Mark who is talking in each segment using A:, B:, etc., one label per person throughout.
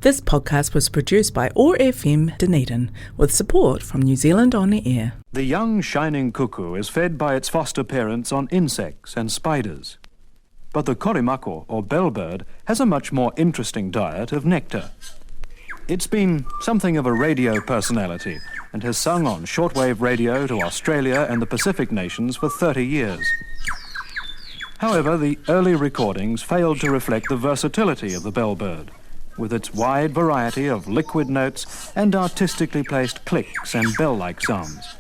A: This podcast was produced by OAR FM Dunedin with support from New Zealand On the Air.
B: The young shining cuckoo is fed by its foster parents on insects and spiders. But the korimako, or bellbird, has a much more interesting diet of nectar. It's been something of a radio personality and has sung on shortwave radio to Australia and the Pacific nations for 30 years. However, the early recordings failed to reflect the versatility of the bellbird, with its wide variety of liquid notes and artistically placed clicks and bell-like sounds.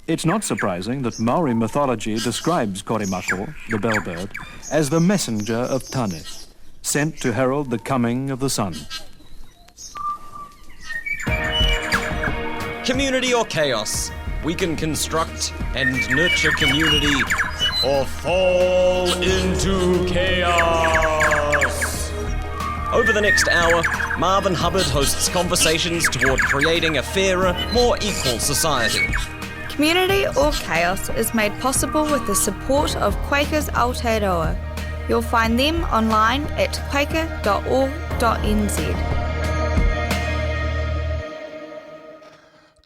B: It's not surprising that Maori mythology describes korimako, the bellbird, as the messenger of Tane, sent to herald the coming of the sun.
C: Community or chaos? We can construct and nurture community or fall into chaos. Over the next hour, Marvin Hubbard hosts conversations toward creating a fairer, more equal society.
D: Community or Chaos is made possible with the support of Quakers Aotearoa. You'll find them online at quaker.org.nz.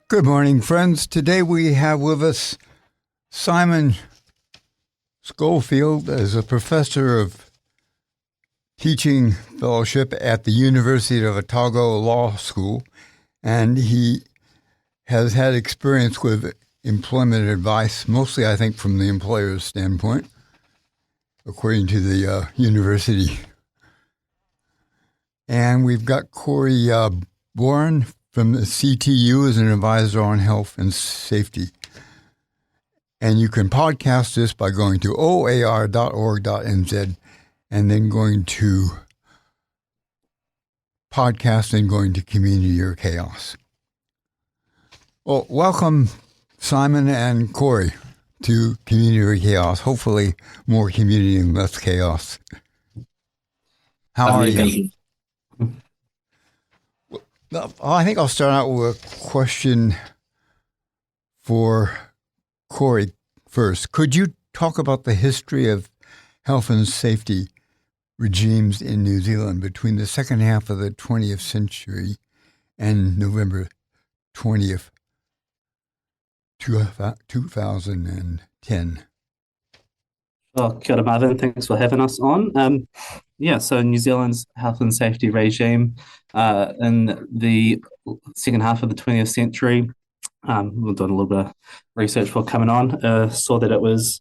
E: Good morning, friends. Today we have with us Simon Schofield as a professor of teaching fellowship at the University of Otago Law School, and he has had experience with employment advice, mostly I think from the employer's standpoint, according to the university. And we've got Cory Bourne from the CTU as an advisor on health and safety. And you can podcast this by going to oar.org.nz and then going to podcast and going to Community or Chaos. Well, welcome, Simon and Cory, to Community or Chaos. Hopefully more community and less chaos. How are you? Well, I think I'll start out with a question for Cory first. Could you talk about the history of health and safety regimes in New Zealand between the second half of the 20th century and November 20th, 2010?
F: Kia ora, Marvin. Thanks for having us on. So New Zealand's health and safety regime in the second half of the 20th century, we've done a little bit of research before coming on, saw that it was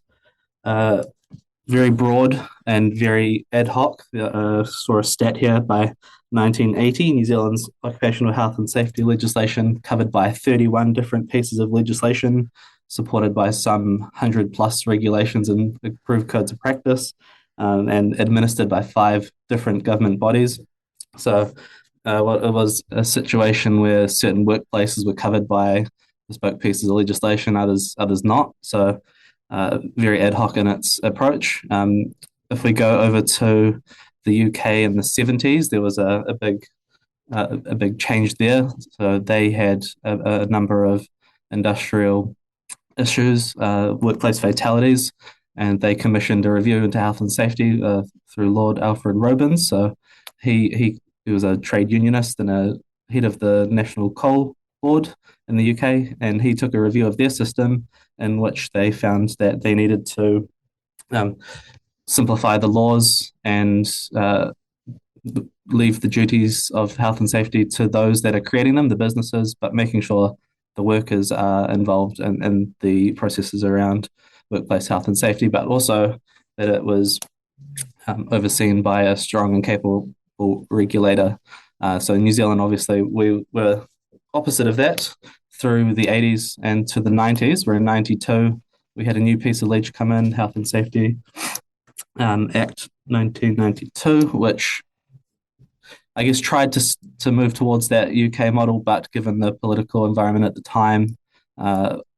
F: very broad and very ad hoc. Saw a stat here by 1980, New Zealand's occupational health and safety legislation covered by 31 different pieces of legislation, supported by some 100 plus regulations and approved codes of practice, and administered by 5 different government bodies. So it was a situation where certain workplaces were covered by bespoke pieces of legislation, others not. So very ad hoc in its approach. If we go over to the UK in the 70s, there was a big change there. So they had a number of industrial issues, workplace fatalities, and they commissioned a review into health and safety through Lord Alfred Robins. So he was a trade unionist and a head of the National Coal Board in the UK, and he took a review of their system in which they found that they needed to simplify the laws and leave the duties of health and safety to those that are creating them, the businesses, but making sure the workers are involved in the processes around workplace health and safety, but also that it was overseen by a strong and capable regulator. So in New Zealand, obviously, we were opposite of that through the 80s and to the 90s. We're in 92. We had a new piece of leg come in, Health and Safety Act 1992, which I guess tried to move towards that UK model, but given the political environment at the time,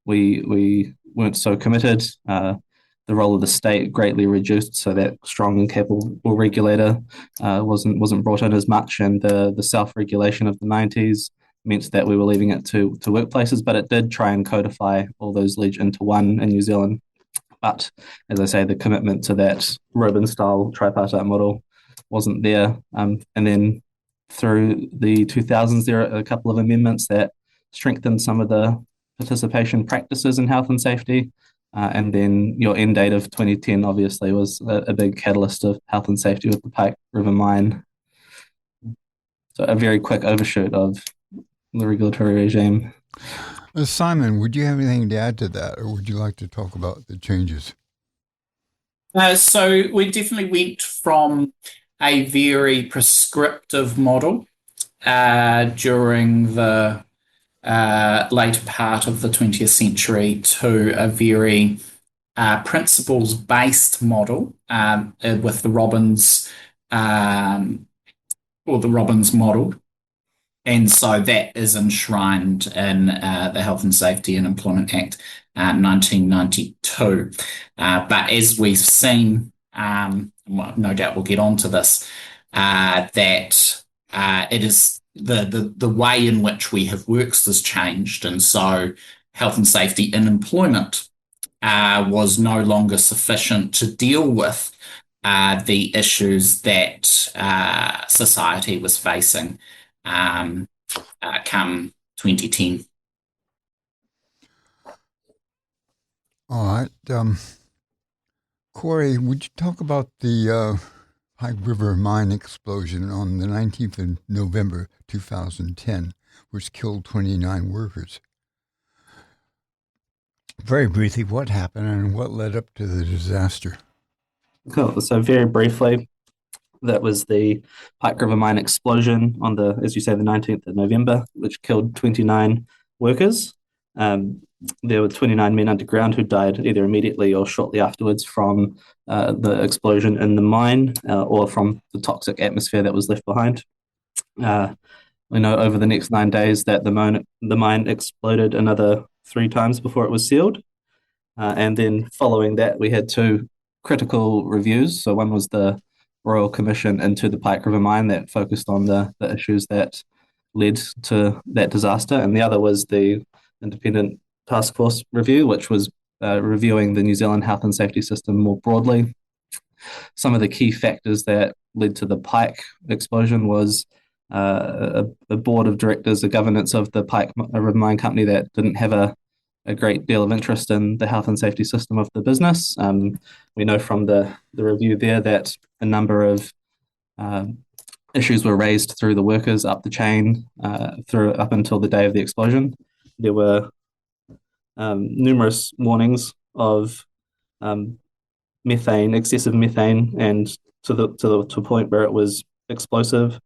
F: we weren't so committed. The role of the state greatly reduced, so that strong and capable regulator wasn't brought in as much, and the self-regulation of the 90s meant that we were leaving it to workplaces, but it did try and codify all those leg into one in New Zealand. But as I say, the commitment to that Robin-style tripartite model wasn't there. And then through the 2000s, there are a couple of amendments that strengthened some of the participation practices in health and safety. And then your end date of 2010 obviously was a big catalyst of health and safety with the Pike River mine. So a very quick overshoot of the regulatory regime.
E: Simon, would you have anything to add to that, or would you like to talk about the changes?
G: So we definitely went from a very prescriptive model during the later part of the 20th century to a very principles-based model with the Robbins model. And so that is enshrined in the Health and Safety and Employment Act 1992. But as we've seen, well, no doubt we'll get onto this, that it is the way in which we have worked has changed. And so health and safety in employment was no longer sufficient to deal with the issues that society was facing come 2010.
E: All right. Cory, would you talk about the Pike River mine explosion on the 19th of November 2010, which killed 29 workers? Very briefly, what happened and what led up to the disaster?
F: Cool. So very briefly, that was the Pike River mine explosion on the, as you say, the 19th of November, which killed 29 workers. There were 29 men underground who died either immediately or shortly afterwards from the explosion in the mine or from the toxic atmosphere that was left behind. We know over the next 9 days that the mine exploded another 3 times before it was sealed. And then following that, we had 2 critical reviews. So one was the Royal Commission into the Pike River mine that focused on the issues that led to that disaster. And the other was the Independent Task Force review, which was reviewing the New Zealand health and safety system more broadly. Some of the key factors that led to the Pike explosion was a board of directors, a governance of the Pike River Mine Company that didn't have a great deal of interest in the health and safety system of the business. We know from the review there that a number of issues were raised through the workers up the chain up until the day of the explosion. There were numerous warnings of methane, excessive methane, and to a point where it was explosive.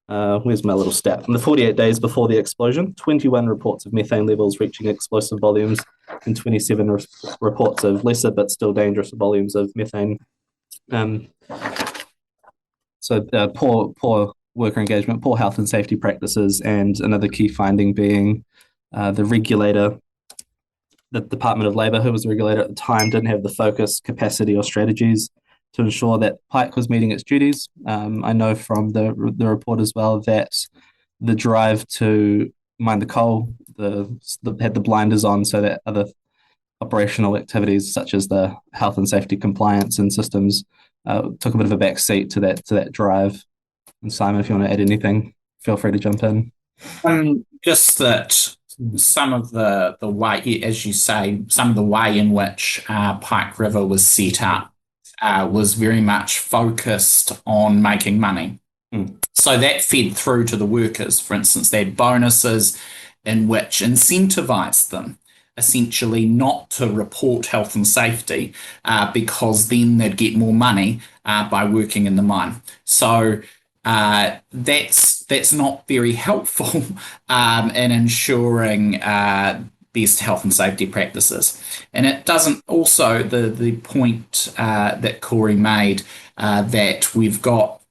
F: Where's my little stat? In the 48 days before the explosion, 21 reports of methane levels reaching explosive volumes and 27 reports of lesser but still dangerous volumes of methane. So poor worker engagement, poor health and safety practices, and another key finding being the regulator, the Department of Labour, who was the regulator at the time, didn't have the focus, capacity, or strategies to ensure that Pike was meeting its duties. I know from the report as well that the drive to mine the coal had the blinders on so that other operational activities such as the health and safety compliance and systems took a bit of a back seat to that drive. And Simon, if you want to add anything, feel free to jump in.
G: Just that some of the way, as you say, some of the way in which Pike River was set up was very much focused on making money. So that fed through to the workers. For instance, they had bonuses in which incentivized them essentially not to report health and safety because then they'd get more money by working in the mine. So that's not very helpful in ensuring best health and safety practices. And it doesn't also, the point that Cory made, that we've got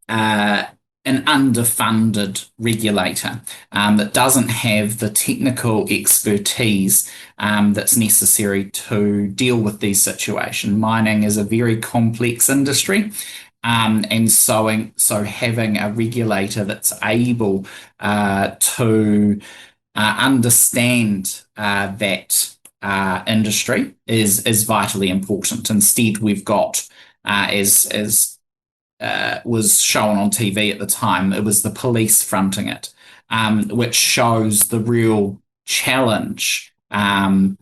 G: an underfunded regulator that doesn't have the technical expertise that's necessary to deal with these situations. Mining is a very complex industry. And so having a regulator that's able to understand that industry is vitally important. Instead, we've got, as was shown on TV at the time. It was the police fronting it, which shows the real challenge of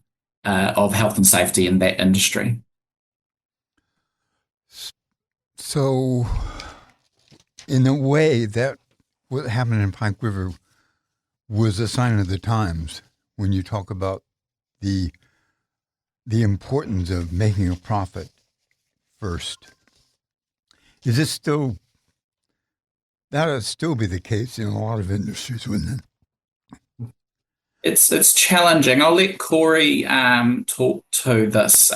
G: health and safety in that industry.
E: So, in a way, that what happened in Pike River was a sign of the times when you talk about the importance of making a profit first. Is it still, that would still be the case in a lot of industries, wouldn't it?
G: It's challenging. I'll let Cory talk to this.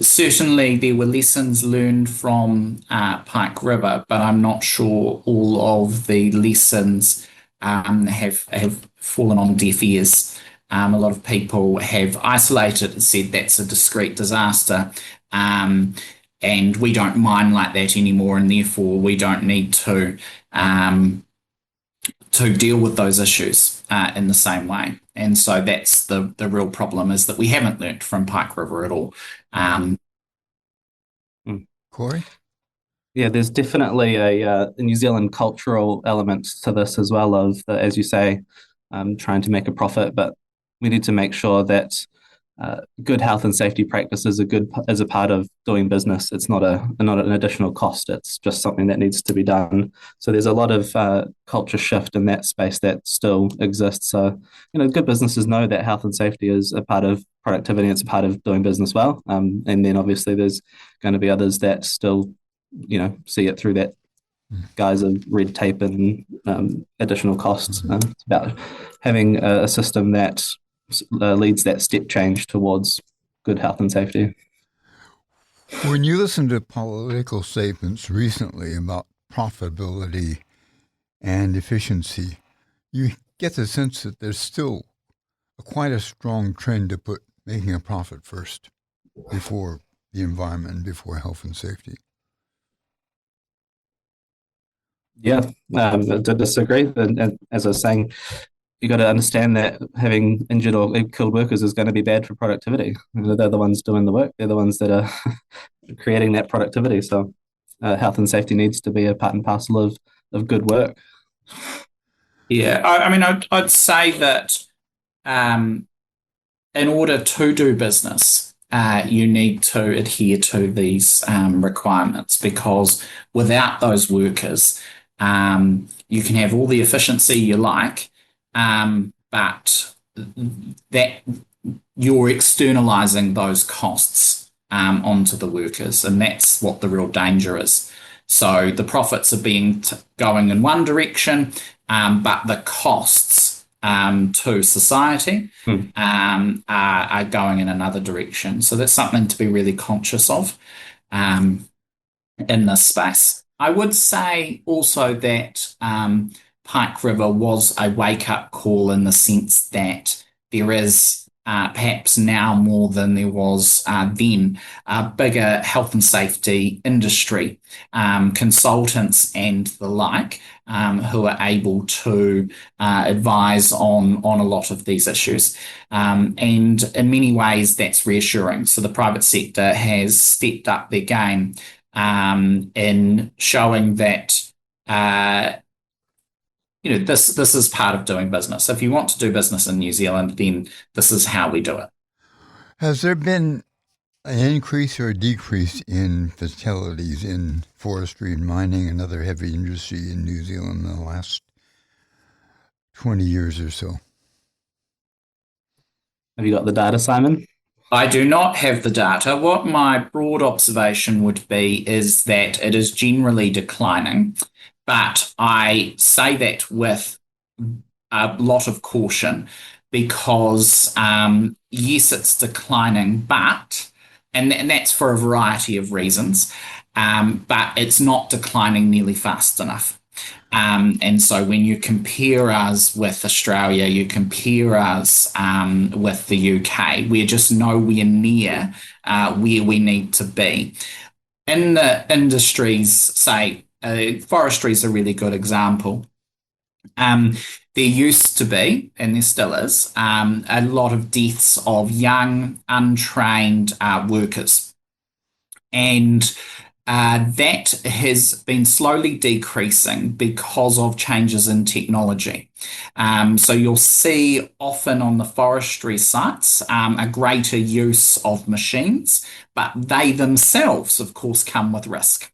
G: Certainly, there were lessons learned from Pike River, but I'm not sure all of the lessons have fallen on deaf ears. A lot of people have isolated and said that's a discrete disaster, and we don't mine like that anymore, and therefore we don't need to deal with those issues in the same way. And so that's the real problem, is that we haven't learnt from Pike River at all.
E: Cory?
F: Yeah, there's definitely a New Zealand cultural element to this as well, of, as you say, trying to make a profit, but we need to make sure that good health and safety practices as a part of doing business. It's not an additional cost. It's just something that needs to be done. So there's a lot of culture shift in that space that still exists. So, good businesses know that health and safety is a part of productivity. It's a part of doing business well. And then obviously there's going to be others that still, see it through that guise of red tape and additional costs. It's about having a system that leads that step change towards good health and safety.
E: When you listen to political statements recently about profitability and efficiency, you get the sense that there's still quite a strong trend to put making a profit first before the environment, before health and safety.
F: Yeah, I disagree. And as I was saying, you got to understand that having injured or killed workers is going to be bad for productivity. They're the ones doing the work. They're the ones that are creating that productivity. So health and safety needs to be a part and parcel of good work.
G: Yeah, I mean, I'd say that in order to do business, you need to adhere to these requirements, because without those workers, you can have all the efficiency you like, but that you're externalizing those costs onto the workers, and that's what the real danger is. So the profits are going in one direction, but the costs to society are going in another direction. So that's something to be really conscious of in this space. I would say also that Pike River was a wake-up call, in the sense that there is perhaps now more than there was then a bigger health and safety industry, consultants and the like, who are able to advise on a lot of these issues. And in many ways, that's reassuring. So the private sector has stepped up their game in showing that this is part of doing business. If you want to do business in New Zealand, then this is how we do it.
E: Has there been an increase or a decrease in fatalities in forestry and mining and other heavy industry in New Zealand in the last 20 years or so?
F: Have you got the data, Simon?
G: I do not have the data. What my broad observation would be is that it is generally declining, but I say that with a lot of caution, because yes, it's declining, but, and that's for a variety of reasons, but it's not declining nearly fast enough. And so when you compare us with Australia, you compare us with the UK, we're just nowhere near where we need to be. In the industries, say, forestry is a really good example. There used to be, and there still is, a lot of deaths of young, untrained workers. And that has been slowly decreasing because of changes in technology. So you'll see often on the forestry sites a greater use of machines, but they themselves, of course, come with risk.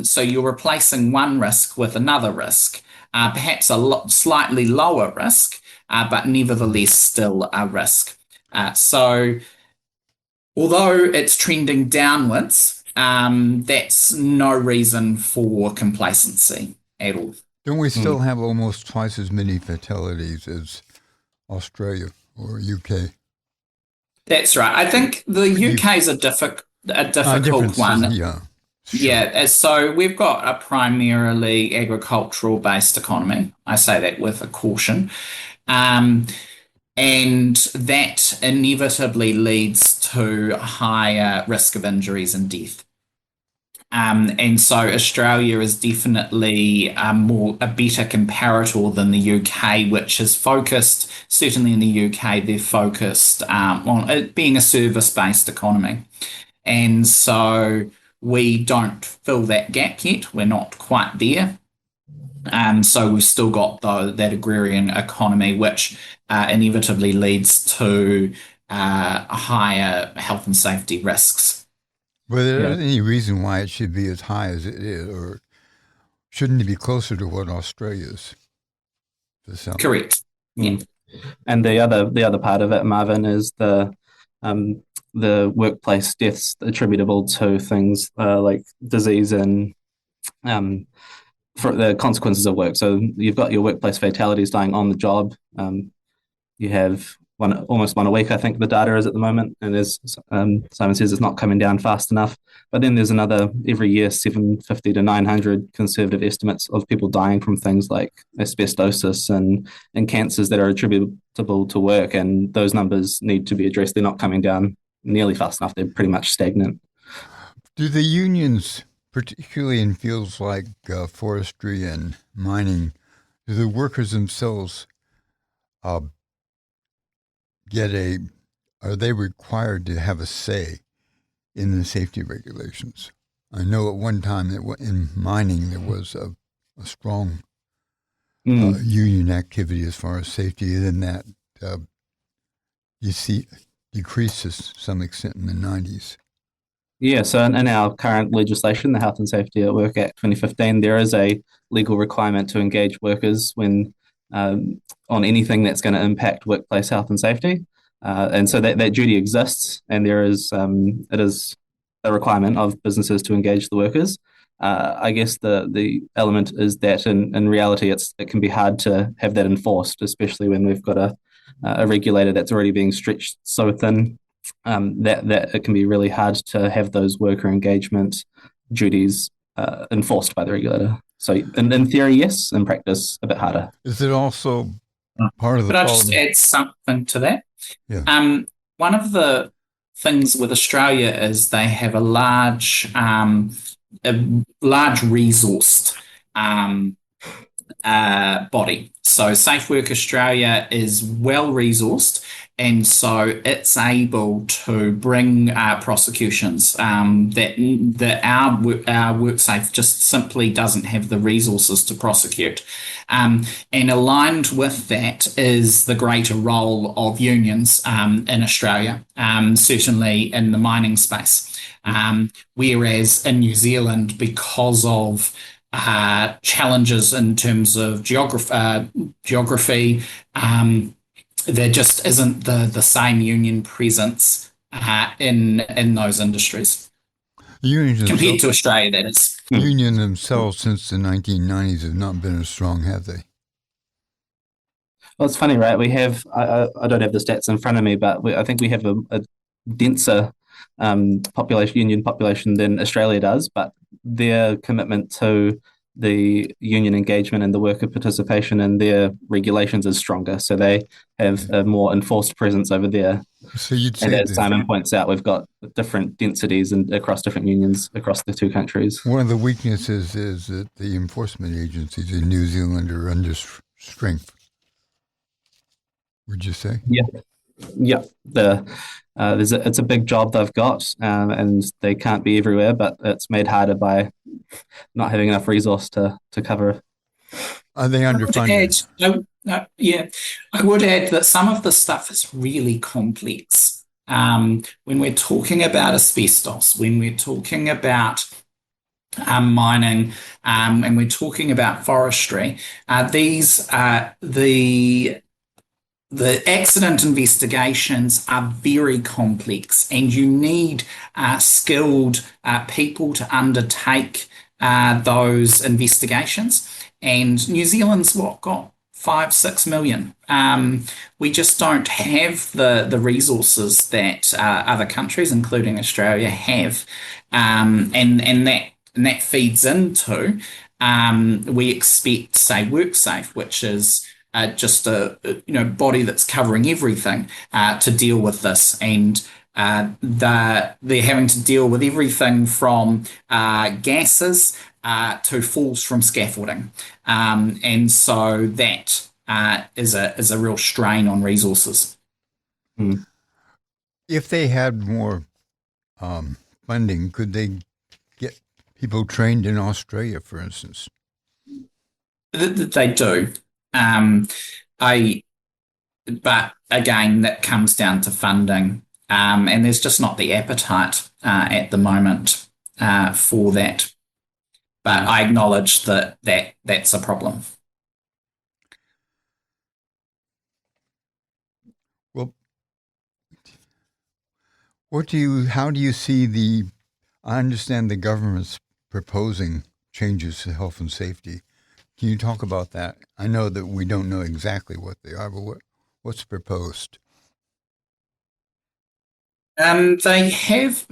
G: So you're replacing one risk with another risk, perhaps a slightly lower risk, but nevertheless still a risk. So although it's trending downwards, that's no reason for complacency at all.
E: Don't we still have almost twice as many fatalities as Australia or UK?
G: That's right. I think the UK is a difficult one.
E: Yeah. Sure.
G: Yeah, so we've got a primarily agricultural-based economy. I say that with a caution. And that inevitably leads to higher risk of injuries and death. And so Australia is definitely a better comparator than the UK, which is focused, certainly in the UK, they're focused on it being a service-based economy. And so we don't fill that gap yet. We're not quite there. So we've still got that agrarian economy, which inevitably leads to higher health and safety risks.
E: Well, there isn't any reason why it should be as high as it is, or shouldn't it be closer to what Australia is?
G: Correct. Yeah.
F: And the other part of it, Marvin, is the workplace deaths attributable to things like disease and for the consequences of work. So you've got your workplace fatalities dying on the job. You have almost one a week, I think the data is at the moment. And as Simon says, it's not coming down fast enough. But then there's another, every year, 750 to 900 conservative estimates of people dying from things like asbestosis and cancers that are attributable to work. And those numbers need to be addressed. They're not coming down nearly fast enough. They're pretty much stagnant.
E: Do the unions, particularly in fields like forestry and mining, do the workers themselves are they required to have a say in the safety regulations? I know at one time that in mining there was a strong union activity as far as safety, and then that you see decreased to some extent in the 90s.
F: Yeah, so in our current legislation, the Health and Safety at Work Act 2015, there is a legal requirement to engage workers when on anything that's going to impact workplace health and safety. And so that duty exists, and it is a requirement of businesses to engage the workers. I guess the element is that in reality, it can be hard to have that enforced, especially when we've got a regulator that's already being stretched so thin that it can be really hard to have those worker engagement duties enforced by the regulator. So in theory, yes. In practice, a bit harder.
E: Is it also part of the
G: problem?
E: Could
G: I just add something to that?
E: Yeah.
G: One of the things with Australia is they have a large resourced body. So Safe Work Australia is well resourced, and so it's able to bring prosecutions that our WorkSafe just simply doesn't have the resources to prosecute. And aligned with that is the greater role of unions in Australia, certainly in the mining space. Whereas in New Zealand, because of challenges in terms of geography, there just isn't the same union presence in those industries. Compared to Australia, that is.
E: The union themselves since the 1990s have not been as strong, have they?
F: Well, it's funny, right? We have, I don't have the stats in front of me, but I think we have a denser union population than Australia does, but their commitment to the union engagement and the worker participation in their regulations is stronger. So they have a more enforced presence over there.
E: So you'd say,
F: and as Simon points out, we've got different densities and across different unions across the two countries.
E: One of the weaknesses is that the enforcement agencies in New Zealand are under strength. Would you say?
F: Yeah. Yeah. it's a big job they've got, and they can't be everywhere, but it's made harder by not having enough resource to cover.
E: Are they
G: I would
E: underfunded?
G: I would add that some of the stuff is really complex. When we're talking about asbestos, when we're talking about mining, and we're talking about forestry, the accident investigations are very complex, and you need skilled people to undertake those investigations. And New Zealand's got 5-6 million. We just don't have the resources that other countries, including Australia, have, and that feeds into we expect, say, WorkSafe, which is just a body that's covering everything to deal with this, and they're having to deal with everything from gases to falls from scaffolding, and so that is a real strain on resources.
E: If they had more funding, could they get people trained in Australia, for instance?
G: They do. But again, that comes down to funding, and there's just not the appetite at the moment for that. But I acknowledge that's a problem.
E: Well, how do you see I understand the government's proposing changes to health and safety. Can you talk about that? I know that we don't know exactly what they are, but what's proposed?
G: They have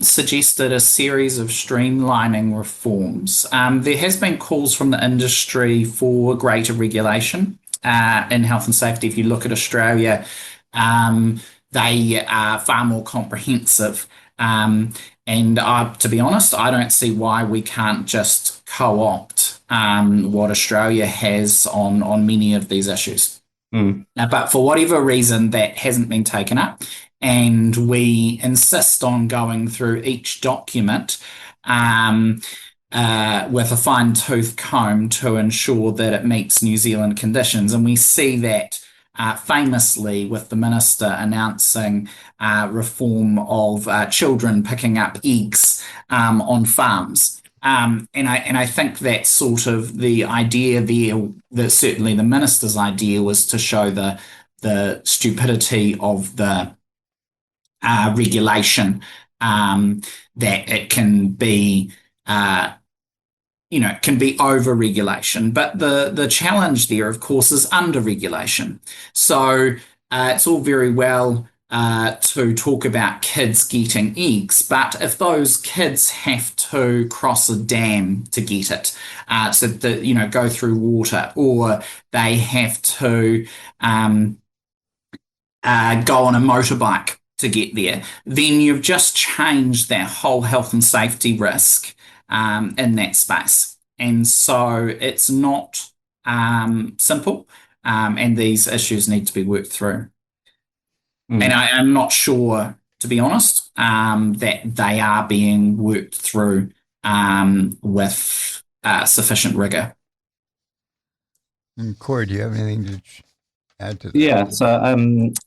G: suggested a series of streamlining reforms. There has been calls from the industry for greater regulation in health and safety. If you look at Australia, they are far more comprehensive. And to be honest, I don't see why we can't just co-opt what Australia has on many of these issues. But for whatever reason, that hasn't been taken up. And we insist on going through each document with a fine-tooth comb to ensure that it meets New Zealand conditions. And we see that famously with the minister announcing reform of children picking up eggs on farms. And I think that's sort of the idea there, that certainly the minister's idea was to show the stupidity of the regulation, that it can be can be over-regulation. But the challenge there, of course, is under-regulation. So it's all very well to talk about kids getting eggs, but if those kids have to cross a dam to get it, go through water, or they have to go on a motorbike to get there, then you've just changed that whole health and safety risk in that space. And so it's not simple, and these issues need to be worked through. And I am not sure, to be honest, that they are being worked through with sufficient rigour.
E: And Cory, do you have anything to add to that?
F: Yeah, so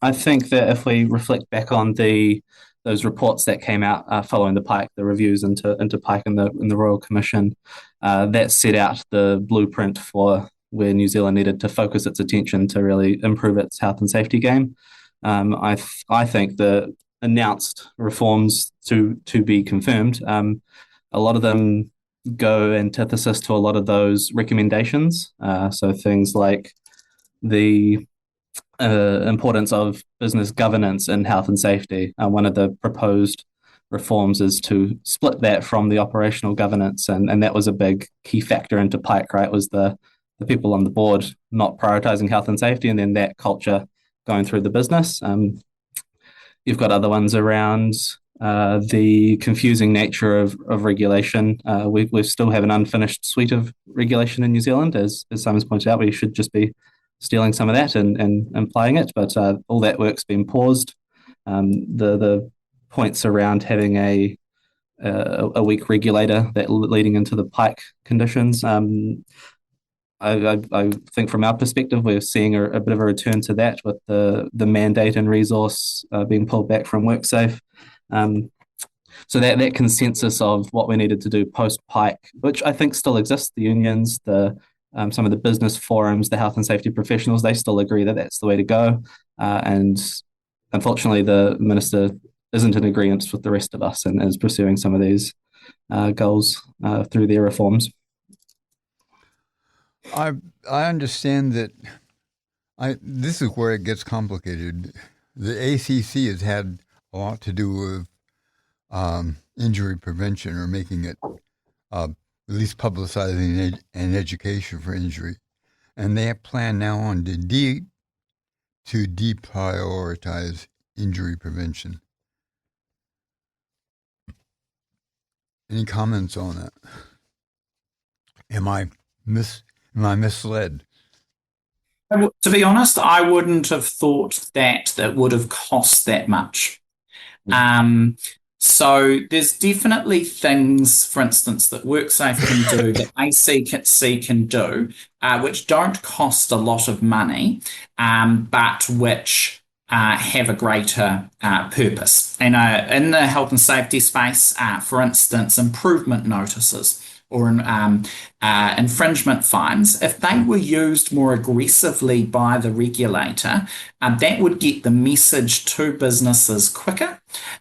F: I think that if we reflect back on those reports that came out following the reviews into Pike in the Royal Commission, that set out the blueprint for where New Zealand needed to focus its attention to really improve its health and safety game. I think the announced reforms to be confirmed, a lot of them go antithesis to a lot of those recommendations. So things like the importance of business governance in health and safety. One of the proposed reforms is to split that from the operational governance, and that was a big key factor into Pike, right? Was the people on the board not prioritizing health and safety, and then that culture going through the business. You've got other ones around the confusing nature of regulation. We still have an unfinished suite of regulation in New Zealand, as Simon's pointed out. We should just be stealing some of that and applying it, but all that work's been paused. The points around having a weak regulator that leading into the pike conditions. I think from our perspective, we're seeing a bit of a return to that with the mandate and resource being pulled back from WorkSafe. So that consensus of what we needed to do post-pike, which I think still exists, the unions, some of the business forums, the health and safety professionals, they still agree that that's the way to go. And unfortunately, the minister isn't in agreement with the rest of us and is pursuing some of these goals through their reforms.
E: I understand that this is where it gets complicated. The ACC has had a lot to do with injury prevention, or making it at least publicizing and education for injury, and they have planned now on to deprioritize injury prevention. Any comments on that? Am I misled?
G: To be honest, I wouldn't have thought that would have cost that much. So there's definitely things, for instance, that WorkSafe can do, that ACC can do, which don't cost a lot of money, but which have a greater purpose. And in the health and safety space, for instance, improvement notices or infringement fines, if they were used more aggressively by the regulator, that would get the message to businesses quicker.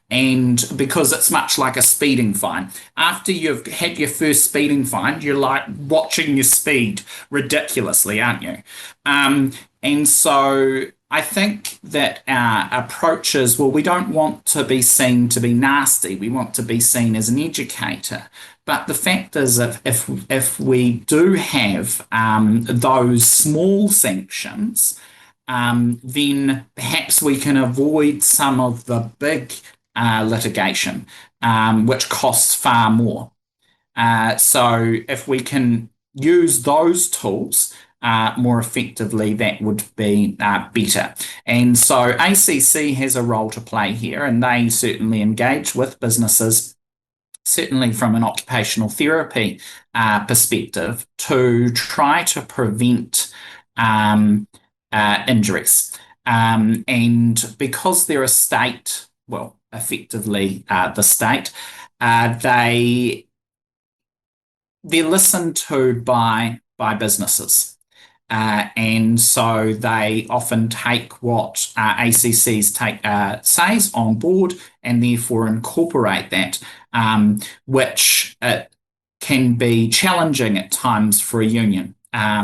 G: And because it's much like a speeding fine. After you've had your first speeding fine, you're like watching your speed ridiculously, aren't you? And so I think that our approach is, well, we don't want to be seen to be nasty. We want to be seen as an educator. But the fact is, if we do have those small sanctions, then perhaps we can avoid some of the big litigation, which costs far more. So if we can use those tools more effectively, that would be better. And so ACC has a role to play here, and they certainly engage with businesses, certainly from an occupational therapy perspective, to try to prevent injuries. And because they're a state, well, effectively the state, they're listened to by businesses. And so they often take what ACC's says on board and therefore incorporate that, which can be challenging at times for a union,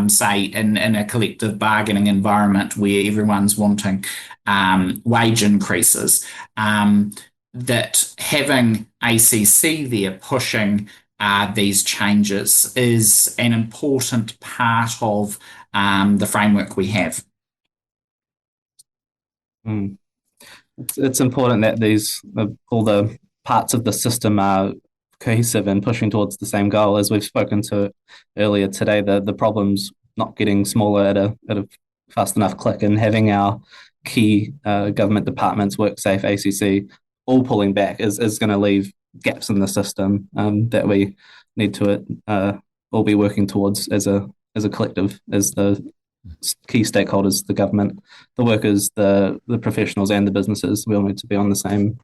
G: say in a collective bargaining environment where everyone's wanting wage increases, that having ACC there pushing these changes is an important part of the framework we have.
F: It's important that all the parts of the system are cohesive and pushing towards the same goal. As we've spoken to earlier today, the problem's not getting smaller at a fast enough click, and having our key government departments, WorkSafe, ACC, all pulling back is going to leave gaps in the system that we need to all be working towards as a collective, as the key stakeholders, the government, the workers, the professionals, and the businesses. We all need to be on the same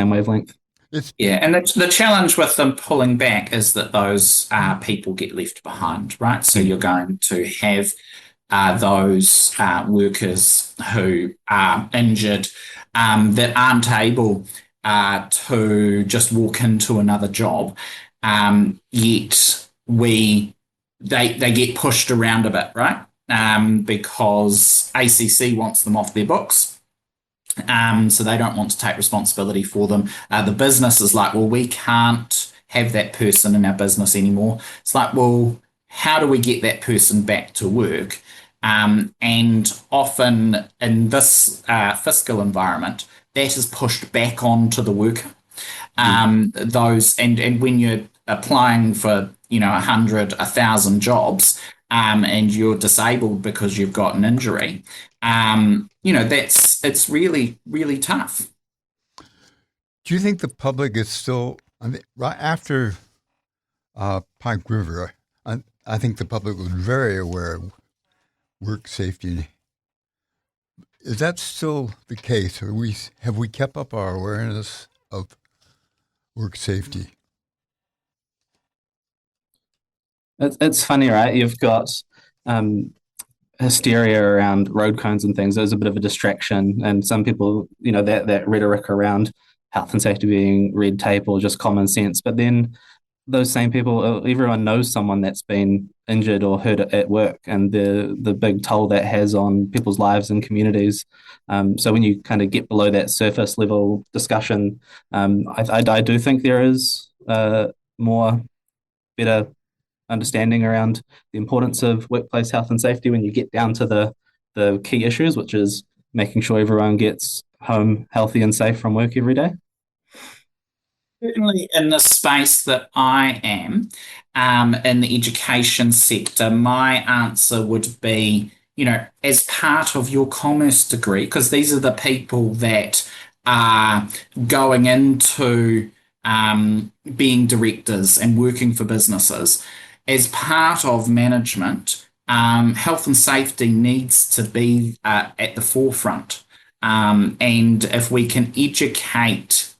F: wavelength.
G: Yeah, and the challenge with them pulling back is that those people get left behind, right? So you're going to have those workers who are injured that aren't able to just walk into another job, yet they get pushed around a bit, right? Because ACC wants them off their books. So they don't want to take responsibility for them. The business is like, well, we can't have that person in our business anymore. It's like, well, how do we get that person back to work? And often in this fiscal environment, that is pushed back onto the worker. And when you're applying for 100, 1,000 jobs, and you're disabled because you've got an injury, it's really, really tough.
E: Do you think the public is still, I mean, right after Pike River, I think the public was very aware of work safety. Is that still the case? Have we kept up our awareness of work safety?
F: It's funny, right? You've got hysteria around road cones and things. There's a bit of a distraction, and some people, that rhetoric around health and safety being red tape or just common sense. But then those same people, everyone knows someone that's been injured or hurt at work, and the big toll that has on people's lives and communities. So when you kind of get below that surface level discussion, I do think there is more better understanding around the importance of workplace health and safety when you get down to the key issues, which is making sure everyone gets home healthy and safe from work every day.
G: Certainly in the space that I am, in the education sector, my answer would be, as part of your commerce degree, because these are the people that are going into being directors and working for businesses, as part of management, health and safety needs to be at the forefront. And if we can educate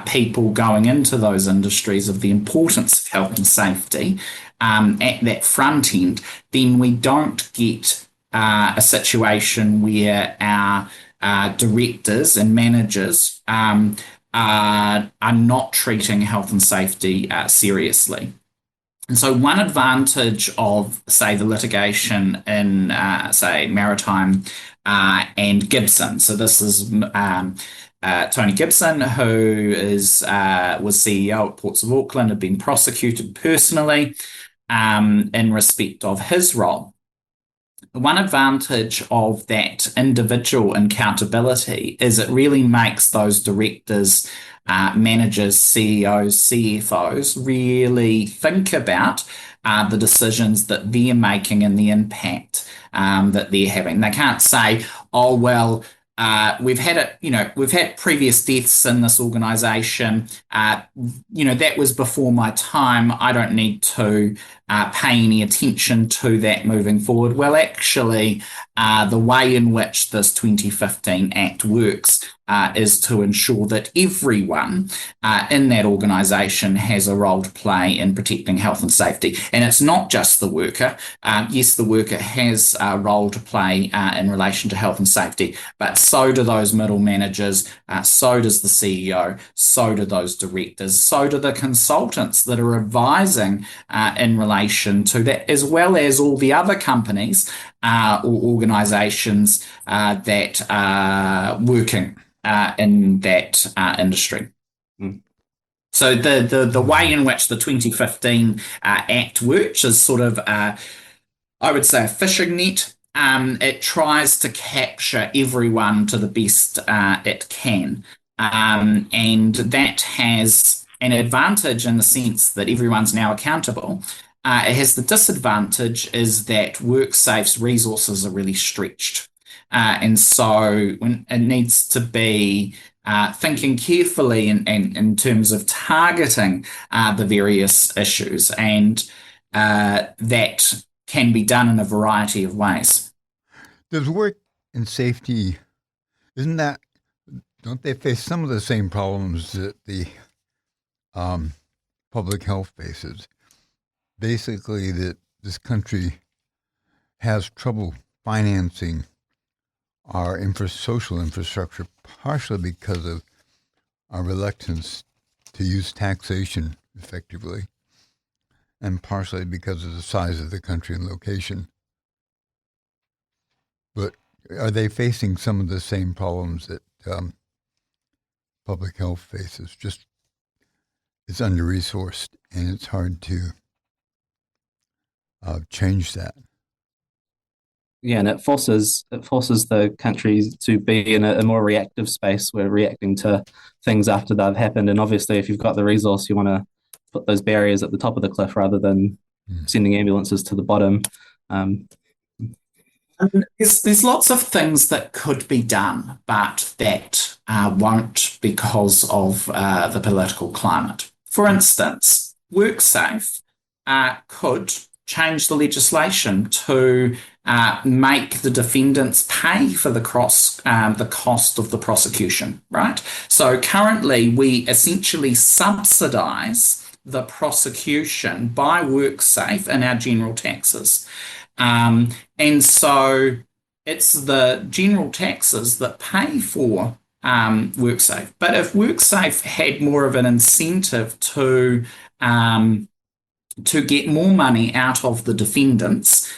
G: people going into those industries of the importance of health and safety at that front end, then we don't get a situation where our directors and managers are not treating health and safety seriously. And so one advantage of, say, the litigation in, say, Maritime and Gibson. So this is Tony Gibson, who was CEO at Ports of Auckland, had been prosecuted personally in respect of his role. One advantage of that individual accountability is it really makes those directors, managers, CEOs, CFOs really think about the decisions that they're making and the impact that they're having. They can't say, oh, well, we've had previous deaths in this organisation. That was before my time. I don't need to pay any attention to that moving forward. Well, actually, the way in which this 2015 Act works is to ensure that everyone in that organisation has a role to play in protecting health and safety. And it's not just the worker. Yes, the worker has a role to play in relation to health and safety, but so do those middle managers, so does the CEO, so do those directors, so do the consultants that are advising in relation to that, as well as all the other companies or organisations that are working in that industry. So the way in which the 2015 Act works is sort of, I would say, a fishing net. It tries to capture everyone to the best it can. And that has an advantage in the sense that everyone's now accountable. It has the disadvantage is that WorkSafe's resources are really stretched. And so when it needs to be thinking carefully in terms of targeting the various issues, and that can be done in a variety of ways.
E: Does work and safety, don't they face some of the same problems that the public health faces? Basically, that this country has trouble financing our social infrastructure, partially because of our reluctance to use taxation effectively, and partially because of the size of the country and location. But are they facing some of the same problems that public health faces? Just it's under-resourced, and it's hard to change that.
F: Yeah, and it forces the country to be in a more reactive space. We're reacting to things after they've happened, and obviously, if you've got the resource, you want to put those barriers at the top of the cliff rather than sending ambulances to the bottom.
G: There's lots of things that could be done, but that won't because of the political climate. For instance, WorkSafe could change the legislation to make the defendants pay for the cost of the prosecution, right? So currently we essentially subsidise the prosecution by WorkSafe in our general taxes. And so it's the general taxes that pay for WorkSafe. But if WorkSafe had more of an incentive to get more money out of the defendants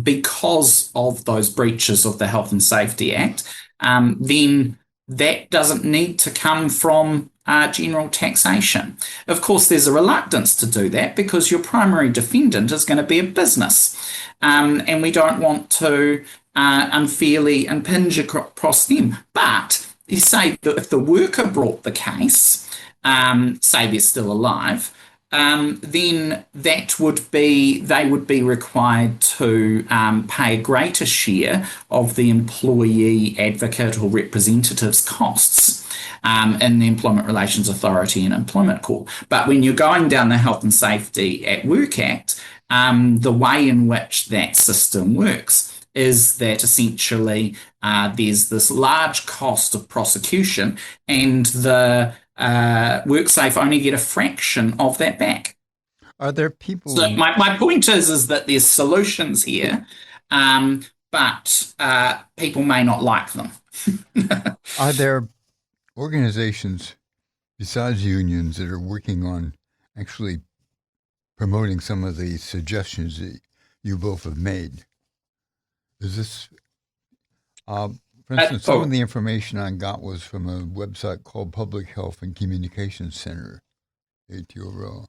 G: because of those breaches of the Health and Safety Act, then that doesn't need to come from general taxation. Of course, there's a reluctance to do that because your primary defendant is going to be a business, and we don't want to unfairly impinge across them. But you say that if the worker brought the case, say they're still alive, then they would be required to pay a greater share of the employee advocate or representative's costs in the Employment Relations Authority and Employment Court. But when you're going down the Health and Safety at Work Act, the way in which that system works is that essentially there's this large cost of prosecution, and the WorkSafe only get a fraction of that back.
E: Are there people...
G: So my point is that there's solutions here, but people may not like them.
E: Are there organizations besides unions that are working on actually promoting some of the suggestions that you both have made? Is this... for instance, some of the information I got was from a website called Public Health and Communications Center, ATORL.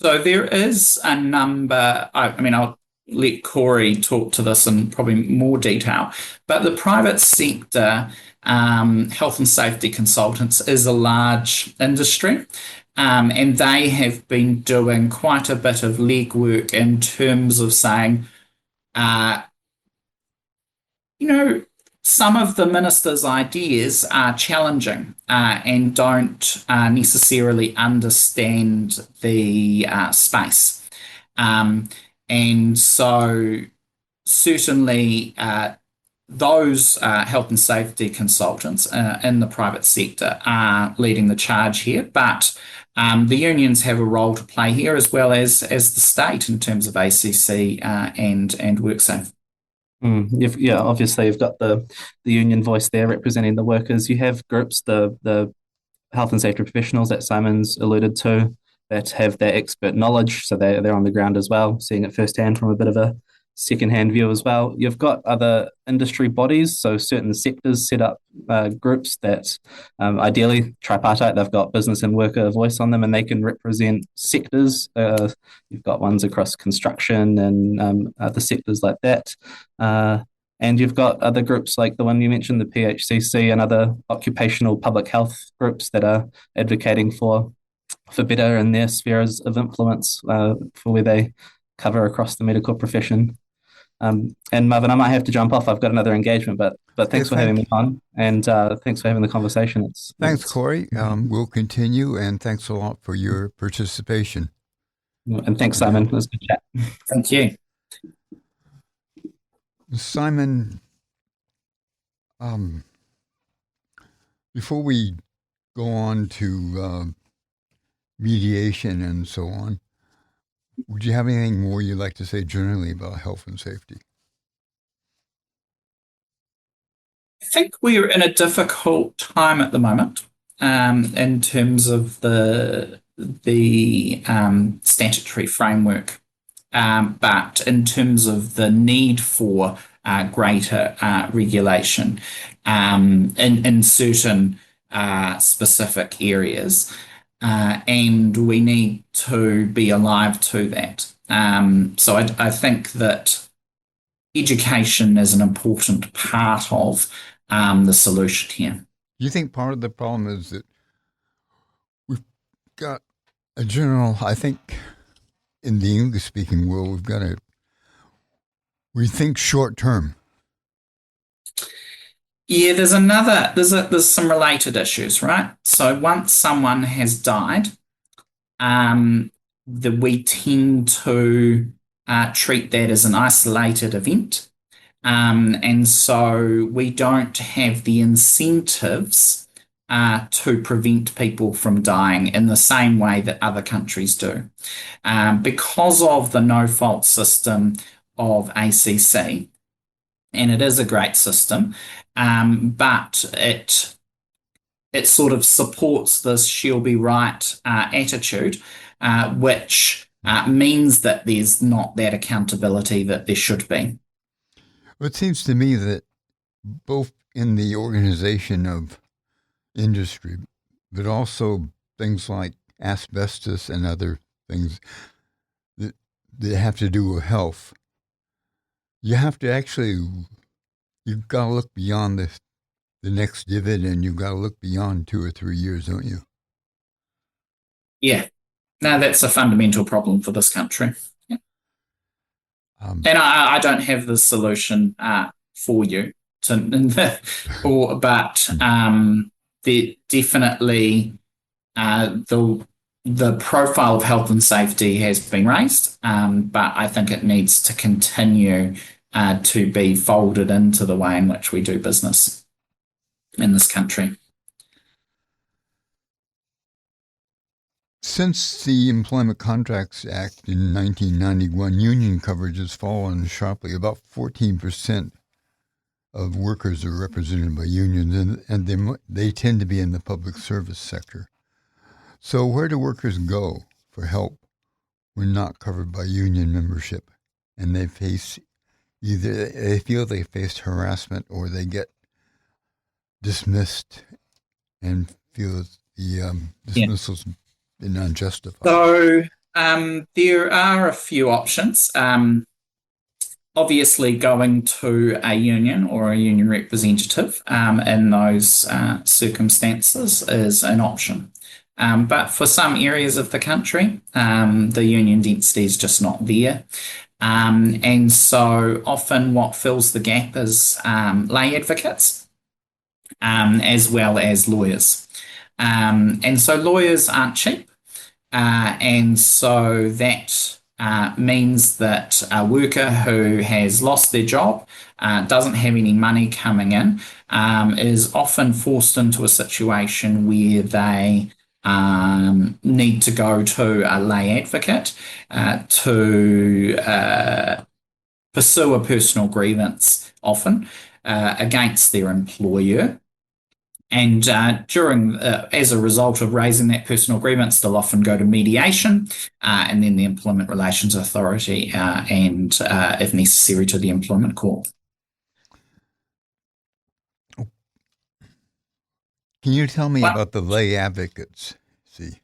G: So there is a number, I'll let Cory talk to this in probably more detail, but the private sector health and safety consultants is a large industry, and they have been doing quite a bit of legwork in terms of saying, some of the minister's ideas are challenging and don't necessarily understand the space. And so certainly those health and safety consultants in the private sector are leading the charge here, but the unions have a role to play here as well as the state in terms of ACC and WorkSafe.
F: Obviously you've got the union voice there representing the workers. You have groups, the health and safety professionals that Simon's alluded to, that have their expert knowledge, so they're on the ground as well, seeing it firsthand from a bit of a second-hand view as well. You've got other industry bodies, so certain sectors set up groups that ideally tripartite, they've got business and worker voice on them, and they can represent sectors. You've got ones across construction and other sectors like that. And you've got other groups like the one you mentioned, the PHCC, and other occupational public health groups that are advocating for better in their spheres of influence for where they cover across the medical profession. And Marvin, I might have to jump off. I've got another engagement, but thanks for having me on, and thanks for having the conversation.
E: Thanks, Cory. We'll continue, and thanks a lot for your participation.
F: And thanks, Simon. It was a good chat.
G: Thank you.
E: Simon, before we go on to mediation and so on, would you have anything more you'd like to say generally about health and safety?
G: I think we're in a difficult time at the moment in terms of the statutory framework, but in terms of the need for greater regulation in certain specific areas. And we need to be alive to that. So I think that education is an important part of the solution here.
E: Do you think part of the problem is that we've got a general, I think in the English-speaking world, we've got We think short term.
G: Yeah, there's some related issues, right? So once someone has died, we tend to treat that as an isolated event. And so we don't have the incentives to prevent people from dying in the same way that other countries do. Because of the no-fault system of ACC, and it is a great system, but it sort of supports this she'll be right attitude, which means that there's not that accountability that there should be.
E: Well, it seems to me that both in the organization of industry, but also things like asbestos and other things that have to do with health, you have to actually, you've got to look beyond the next dividend. You've got to look beyond 2 or 3 years, don't you?
G: Yeah. No, that's a fundamental problem for this country. Yeah. And I don't have the solution for you, but definitely the profile of health and safety has been raised, but I think it needs to continue to be folded into the way in which we do business in this country.
E: Since the Employment Contracts Act in 1991, union coverage has fallen sharply. About 14% of workers are represented by unions, and they tend to be in the public service sector. So where do workers go for help when not covered by union membership, and they face they feel they face harassment, or they get dismissed and feel the dismissal's been unjustified?
G: So there are a few options. Obviously, going to a union or a union representative in those circumstances is an option. But for some areas of the country, the union density is just not there. And so often what fills the gap is lay advocates as well as lawyers. And so lawyers aren't cheap. And so that means that a worker who has lost their job, doesn't have any money coming in, is often forced into a situation where they need to go to a lay advocate to pursue a personal grievance, often against their employer. And as a result of raising that personal grievance, they'll often go to mediation, and then the Employment Relations Authority, and if necessary, to the Employment Court.
E: Can you tell me about the lay advocates?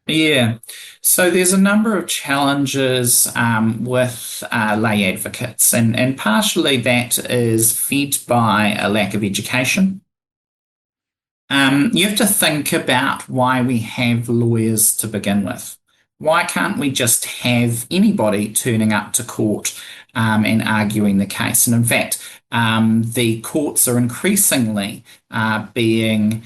G: Yeah, so there's a number of challenges with lay advocates, and partially that is fed by a lack of education. You have to think about why we have lawyers to begin with. Why can't we just have anybody turning up to court and arguing the case? And in fact, the courts are increasingly being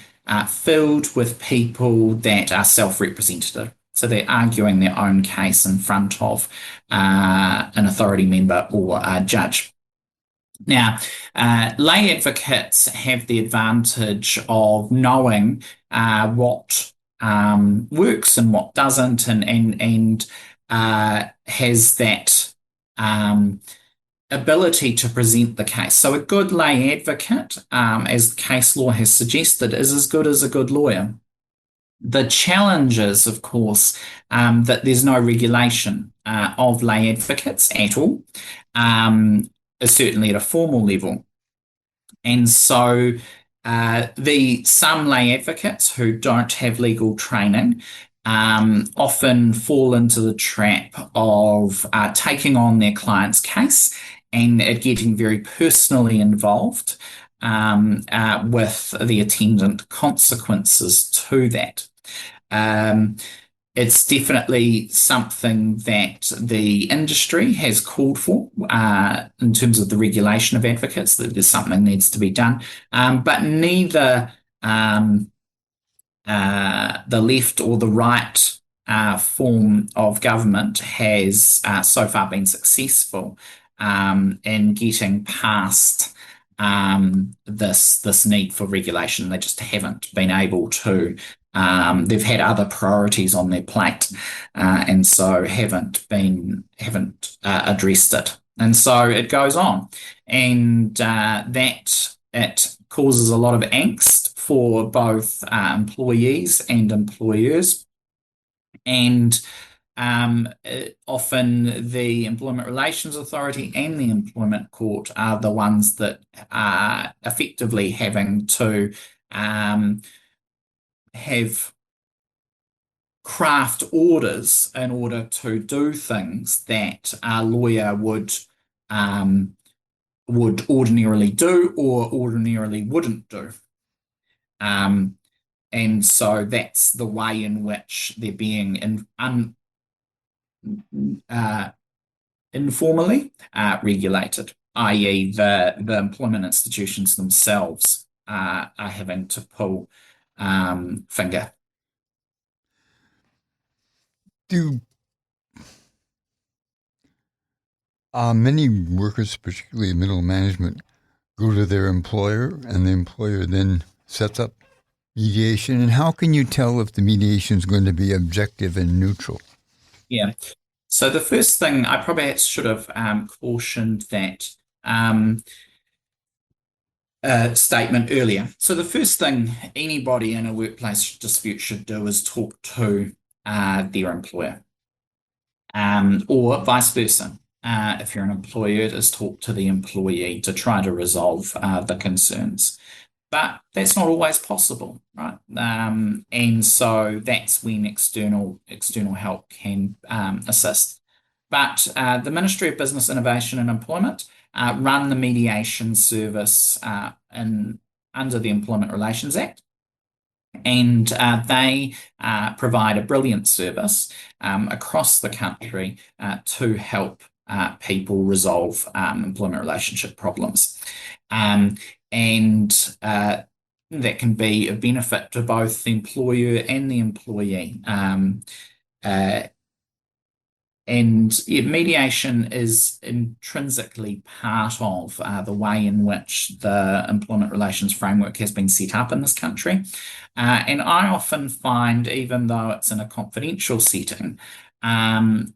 G: filled with people that are self-representative. So they're arguing their own case in front of an authority member or a judge. Now, lay advocates have the advantage of knowing what works and what doesn't, and has that ability to present the case. So a good lay advocate, as case law has suggested, is as good as a good lawyer. The challenge is, of course, that there's no regulation of lay advocates at all, certainly at a formal level. And so some lay advocates who don't have legal training often fall into the trap of taking on their client's case and getting very personally involved with the attendant consequences to that. It's definitely something that the industry has called for in terms of the regulation of advocates, that there's something needs to be done. But neither the left or the right form of government has so far been successful in getting past this need for regulation. They just haven't been able to. They've had other priorities on their plate, and so haven't addressed it. And so it goes on, and that it causes a lot of angst for both employees and employers. And often the Employment Relations Authority and the Employment Court are the ones that are effectively having to have craft orders in order to do things that a lawyer would ordinarily do or ordinarily wouldn't do. And so that's the way in which they're being informally regulated, i.e. the employment institutions themselves are having to pull finger.
E: Many workers, particularly middle management, go to their employer, and the employer then sets up mediation? And how can you tell if the mediation is going to be objective and neutral?
G: Yeah. So the first thing, I probably should have cautioned that statement earlier. So the first thing anybody in a workplace dispute should do is talk to their employer, or vice versa. If you're an employer, is talk to the employee to try to resolve the concerns. But that's not always possible, right? And so that's when external help can assist. But the Ministry of Business Innovation and Employment run the mediation service under the Employment Relations Act. And they provide a brilliant service across the country to help people resolve employment relationship problems. And that can be a benefit to both the employer and the employee. And mediation is intrinsically part of the way in which the employment relations framework has been set up in this country. And I often find, even though it's in a confidential setting,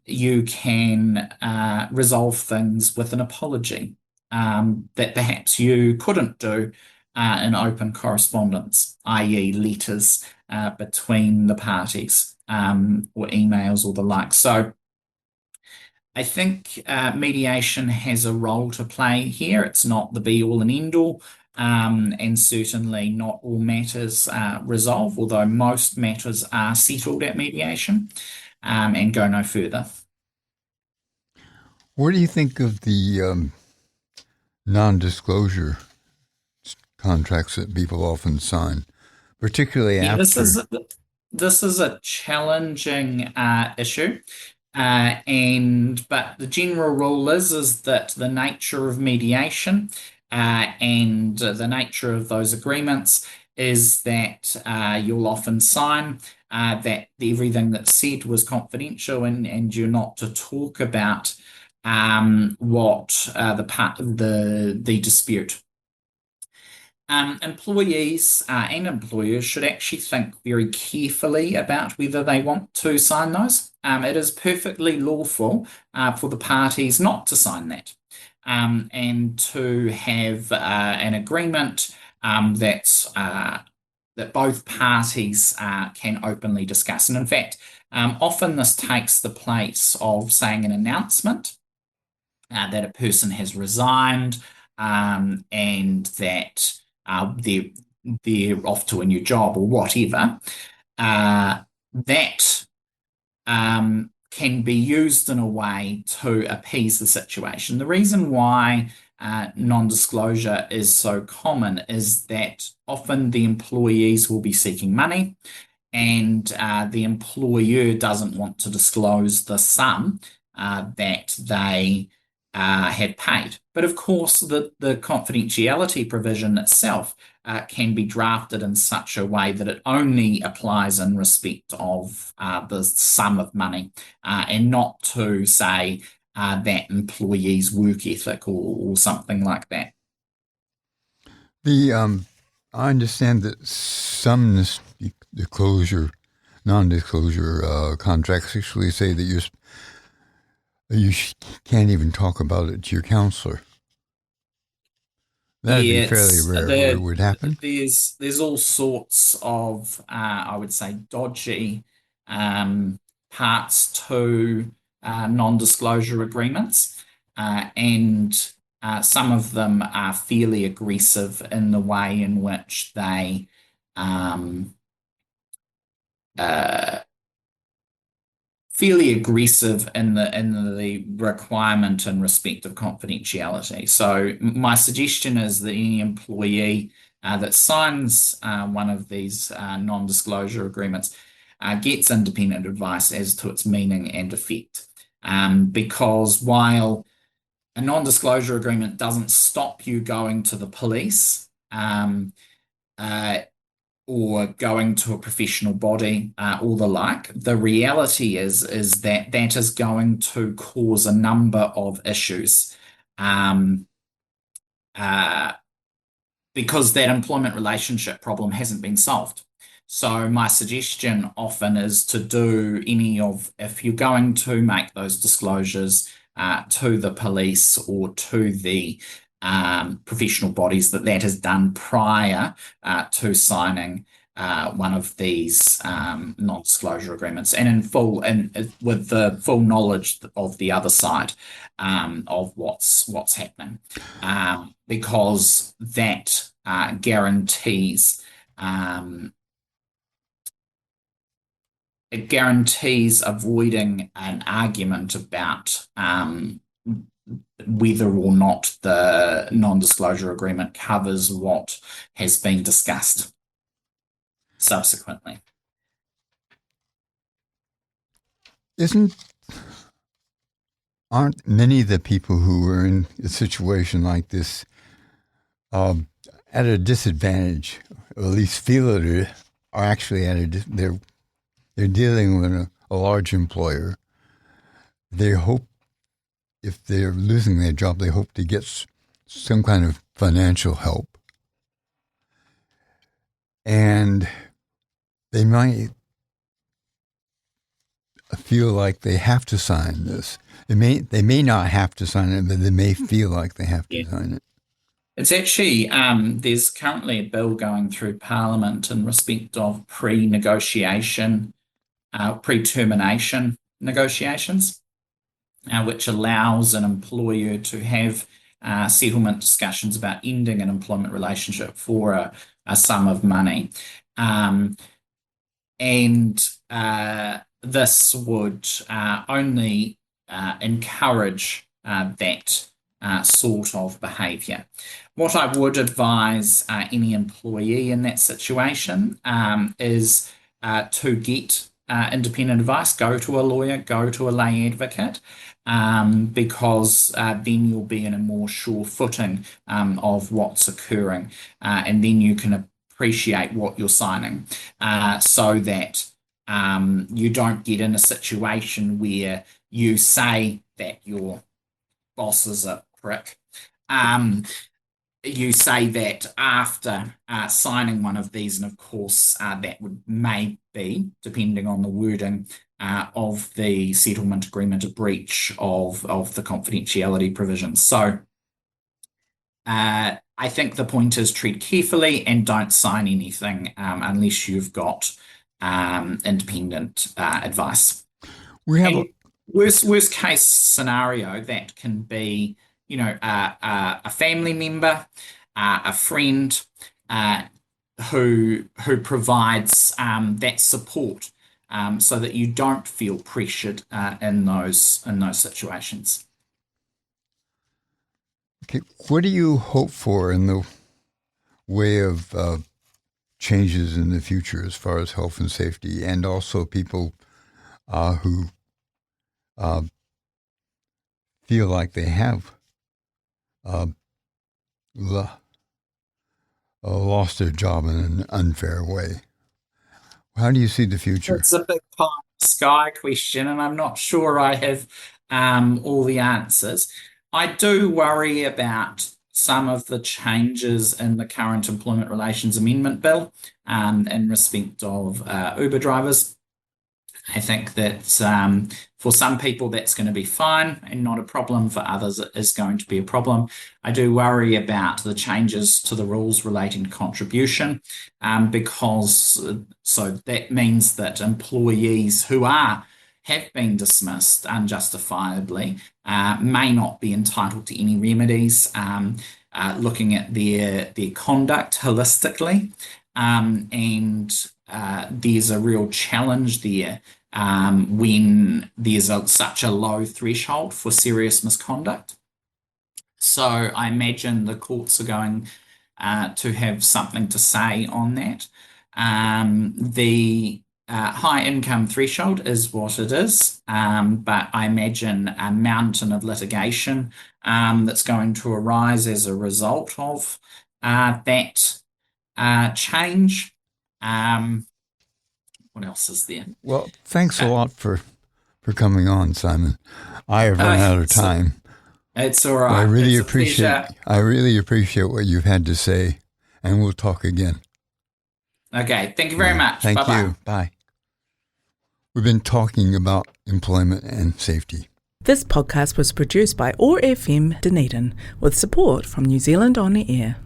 G: you can resolve things with an apology that perhaps you couldn't do in open correspondence, i.e. letters between the parties or emails or the like. So I think mediation has a role to play here. It's not the be-all and end-all, and certainly not all matters resolve, although most matters are settled at mediation and go no further.
E: What do you think of the non-disclosure contracts that people often sign, particularly after?
G: This is a challenging issue. But the general rule is that the nature of mediation and the nature of those agreements is that you'll often sign that everything that's said was confidential, and you're not to talk about what the dispute. Employees and employers should actually think very carefully about whether they want to sign those. It is perfectly lawful for the parties not to sign that, and to have an agreement that both parties can openly discuss. And in fact, often this takes the place of saying an announcement that a person has resigned and that they're off to a new job or whatever. That can be used in a way to appease the situation. The reason why non-disclosure is so common is that often the employees will be seeking money, and the employer doesn't want to disclose the sum that they had paid. But of course, the confidentiality provision itself can be drafted in such a way that it only applies in respect of the sum of money and not to, say, that employee's work ethic or something like that.
E: I understand that some non-disclosure contracts actually say that you can't even talk about it to your counselor. That'd be fairly rare where it would happen.
G: There's all sorts of, I would say, dodgy parts to non-disclosure agreements, and some of them are fairly aggressive in the way in which they fairly aggressive in the requirement in respect of confidentiality. So my suggestion is that any employee that signs one of these non-disclosure agreements gets independent advice as to its meaning and effect. Because while a non-disclosure agreement doesn't stop you going to the police or going to a professional body or the like, the reality is that that is going to cause a number of issues because that employment relationship problem hasn't been solved. So my suggestion often is to do if you're going to make those disclosures to the police or to the professional bodies, that is done prior to signing one of these non-disclosure agreements, and with the full knowledge of the other side of what's happening, because that guarantees avoiding an argument about whether or not the non-disclosure agreement covers what has been discussed subsequently.
E: Aren't many of the people who are in a situation like this at a disadvantage, or at least feel it, are actually they're dealing with a large employer. They hope, if they're losing their job, they hope to get some kind of financial help. And they might feel like they have to sign this. They may not have to sign it, but they may feel like they have to sign it.
G: It's actually, there's currently a bill going through Parliament in respect of pre-termination negotiations, which allows an employer to have settlement discussions about ending an employment relationship for a sum of money. This would only encourage that sort of behaviour. What I would advise any employee in that situation is to get independent advice, go to a lawyer, go to a lay advocate, because then you'll be in a more sure footing of what's occurring, and then you can appreciate what you're signing, so that you don't get in a situation where you say that your boss is a prick. You say that after signing one of these, and of course that may be, depending on the wording of the settlement agreement, a breach of the confidentiality provisions. So I think the point is tread carefully and don't sign anything unless you've got independent advice.
E: We have
G: worst case scenario, that can be, a family member, a friend who provides that support, so that you don't feel pressured in those situations.
E: Okay, what do you hope for in the way of changes in the future as far as health and safety, and also people who feel like they have lost their job in an unfair way. How do you see the future?
G: It's a big pie in the sky question, and I'm not sure I have all the answers. I do worry about some of the changes in the current Employment Relations Amendment Bill in respect of Uber drivers. I think that for some people that's going to be fine and not a problem. For others, it is going to be a problem. I do worry about the changes to the rules relating to contribution because so that means that employees who have been dismissed unjustifiably may not be entitled to any remedies, looking at their conduct holistically. And there's a real challenge there when there's such a low threshold for serious misconduct. So I imagine the courts are going to have something to say on that. The high income threshold is what it is, but I imagine a mountain of litigation that's going to arise as a result of that change. What else is there?
E: Well, thanks a lot for coming on, Simon. I have run out of time.
G: It's all right.
E: I really appreciate what you've had to say, and we'll talk again.
G: Okay, thank you very much.
E: Thank
G: Bye-bye.
E: you. Bye. We've been talking about employment and safety.
A: This podcast was produced by OAR FM Dunedin with support from New Zealand On the Air.